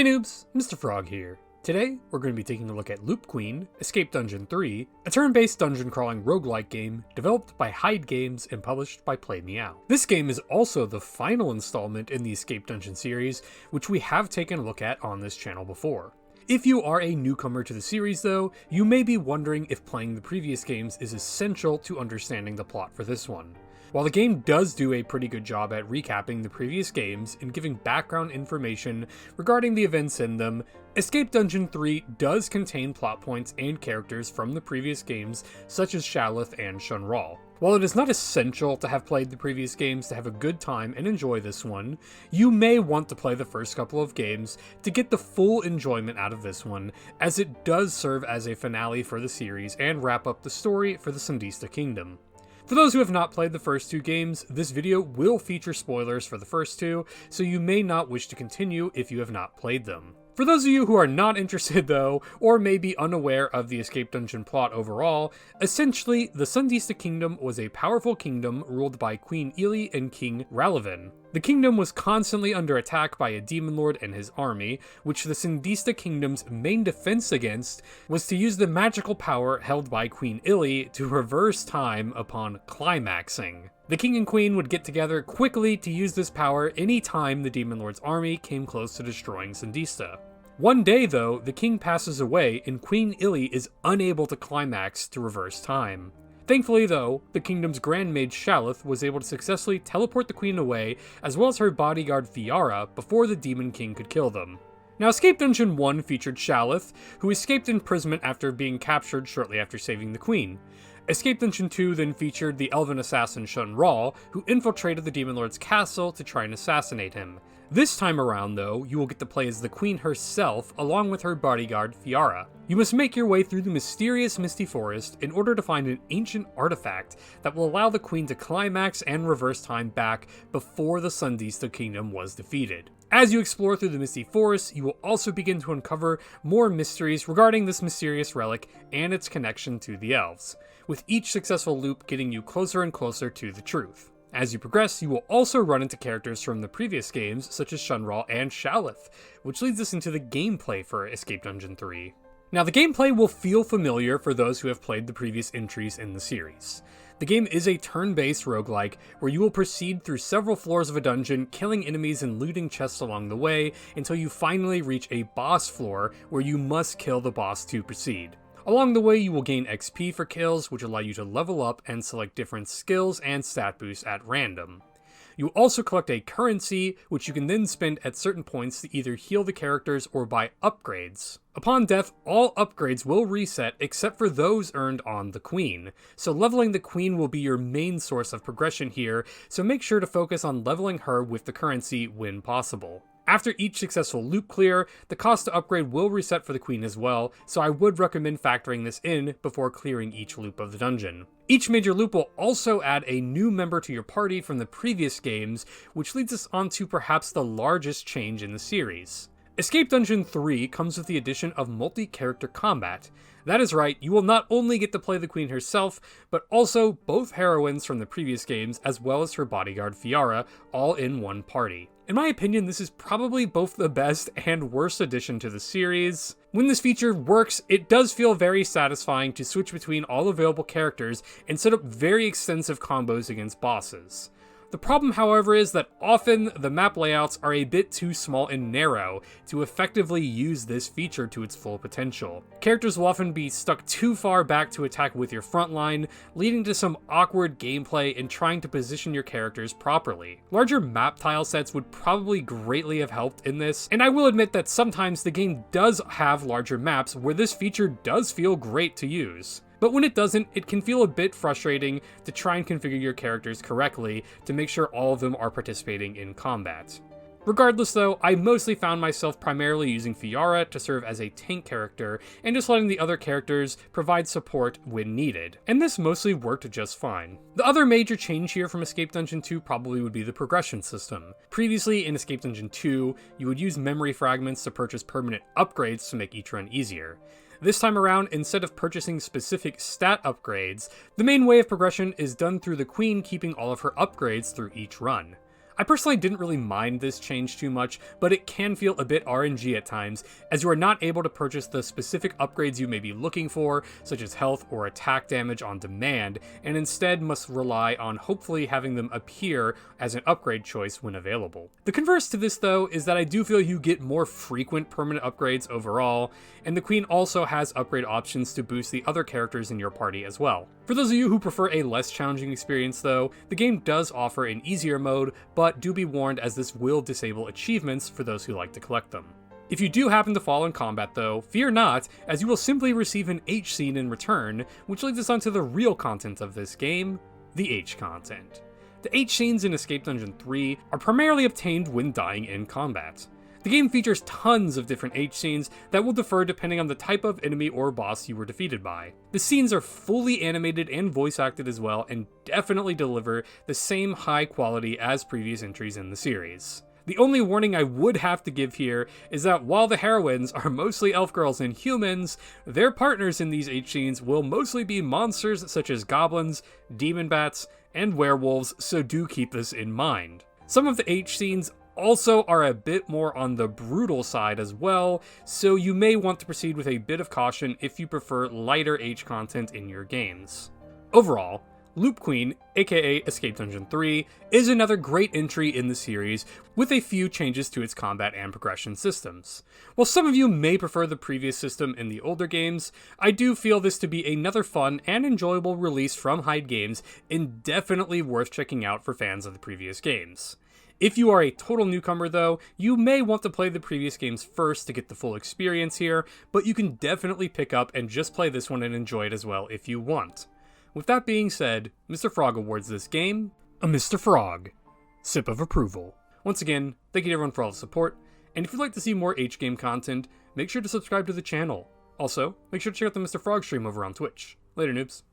Hey noobs, Mr. Frog here. Today, we're going to be taking a look at Loop Queen, Escape Dungeon 3, a turn-based dungeon crawling roguelike game developed by Hyde Games and published by Play Meow. This game is also the final installment in the Escape Dungeon series, which we have taken a look at on this channel before. If you are a newcomer to the series though, you may be wondering if playing the previous games is essential to understanding the plot for this one. While the game does do a pretty good job at recapping the previous games and giving background information regarding the events in them, Escape Dungeon 3 does contain plot points and characters from the previous games such as Shalith and Shunral. While it is not essential to have played the previous games to have a good time and enjoy this one, you may want to play the first couple of games to get the full enjoyment out of this one, as it does serve as a finale for the series and wrap up the story for the Sandista Kingdom. For those who have not played the first two games, this video will feature spoilers for the first two, so you may not wish to continue if you have not played them. For those of you who are not interested though, or may be unaware of the Escape Dungeon plot overall, essentially, the Sandista Kingdom was a powerful kingdom ruled by Queen Ili and King Ralavan. The kingdom was constantly under attack by a demon lord and his army, which the Sandista Kingdom's main defense against was to use the magical power held by Queen Ili to reverse time upon climaxing. The king and queen would get together quickly to use this power any time the demon lord's army came close to destroying Sandista. One day though, the king passes away and Queen Ili is unable to climax to reverse time. Thankfully though, the kingdom's grand mage Shalith was able to successfully teleport the queen away, as well as her bodyguard Fiara, before the demon king could kill them. Now, Escape Dungeon 1 featured Shalith, who escaped imprisonment after being captured shortly after saving the queen. Escape Dungeon 2 then featured the elven assassin Shunral, who infiltrated the demon lord's castle to try and assassinate him. This time around though, you will get to play as the queen herself, along with her bodyguard Fiara. You must make your way through the mysterious Misty Forest in order to find an ancient artifact that will allow the queen to climax and reverse time back before the Sandista Kingdom was defeated. As you explore through the Misty Forest, you will also begin to uncover more mysteries regarding this mysterious relic and its connection to the elves, with each successful loop getting you closer and closer to the truth. As you progress, you will also run into characters from the previous games, such as Shunral and Shalith, which leads us into the gameplay for Escape Dungeon 3. Now, the gameplay will feel familiar for those who have played the previous entries in the series. The game is a turn-based roguelike where you will proceed through several floors of a dungeon, killing enemies and looting chests along the way until you finally reach a boss floor where you must kill the boss to proceed. Along the way, you will gain XP for kills, which allow you to level up and select different skills and stat boosts at random. You will also collect a currency, which you can then spend at certain points to either heal the characters or buy upgrades. Upon death, all upgrades will reset except for those earned on the queen, so leveling the queen will be your main source of progression here, so make sure to focus on leveling her with the currency when possible. After each successful loop clear, the cost to upgrade will reset for the queen as well, so I would recommend factoring this in before clearing each loop of the dungeon. Each major loop will also add a new member to your party from the previous games, which leads us on to perhaps the largest change in the series. Escape Dungeon 3 comes with the addition of multi-character combat. That is right, you will not only get to play the queen herself, but also both heroines from the previous games as well as her bodyguard Fiara, all in one party. In my opinion, this is probably both the best and worst addition to the series. When this feature works, it does feel very satisfying to switch between all available characters and set up very extensive combos against bosses. The problem, however, is that often the map layouts are a bit too small and narrow to effectively use this feature to its full potential. Characters will often be stuck too far back to attack with your front line, leading to some awkward gameplay in trying to position your characters properly. Larger map tile sets would probably greatly have helped in this, and I will admit that sometimes the game does have larger maps where this feature does feel great to use. But when it doesn't, it can feel a bit frustrating to try and configure your characters correctly to make sure all of them are participating in combat. Regardless though, I mostly found myself primarily using Fiara to serve as a tank character and just letting the other characters provide support when needed, and this mostly worked just fine. The other major change here from Escape Dungeon 2 probably would be the progression system. Previously in Escape Dungeon 2, you would use memory fragments to purchase permanent upgrades to make each run easier. This time around, instead of purchasing specific stat upgrades, the main way of progression is done through the queen keeping all of her upgrades through each run. I personally didn't really mind this change too much, but it can feel a bit RNG at times, as you are not able to purchase the specific upgrades you may be looking for, such as health or attack damage on demand, and instead must rely on hopefully having them appear as an upgrade choice when available. The converse to this though is that I do feel you get more frequent permanent upgrades overall, and the Queen also has upgrade options to boost the other characters in your party as well. For those of you who prefer a less challenging experience though, the game does offer an easier mode, but do be warned as this will disable achievements for those who like to collect them. If you do happen to fall in combat though, fear not, as you will simply receive an H scene in return, which leads us onto the real content of this game, the H content. The H scenes in Escape Dungeon 3 are primarily obtained when dying in combat. The game features tons of different H scenes that will differ depending on the type of enemy or boss you were defeated by. The scenes are fully animated and voice acted as well, and definitely deliver the same high quality as previous entries in the series. The only warning I would have to give here is that while the heroines are mostly elf girls and humans, their partners in these H scenes will mostly be monsters such as goblins, demon bats, and werewolves, so do keep this in mind. Some of the H scenes also are a bit more on the brutal side as well, so you may want to proceed with a bit of caution if you prefer lighter H content in your games. Overall, Loop Queen, aka Escape Dungeon 3, is another great entry in the series, with a few changes to its combat and progression systems. While some of you may prefer the previous system in the older games, I do feel this to be another fun and enjoyable release from Hyde Games, and definitely worth checking out for fans of the previous games. If you are a total newcomer though, you may want to play the previous games first to get the full experience here, but you can definitely pick up and just play this one and enjoy it as well if you want. With that being said, Mr. Frog awards this game a Mr. Frog sip of approval. Once again, thank you to everyone for all the support, and if you'd like to see more H-game content, make sure to subscribe to the channel. Also, make sure to check out the Mr. Frog stream over on Twitch. Later, noobs.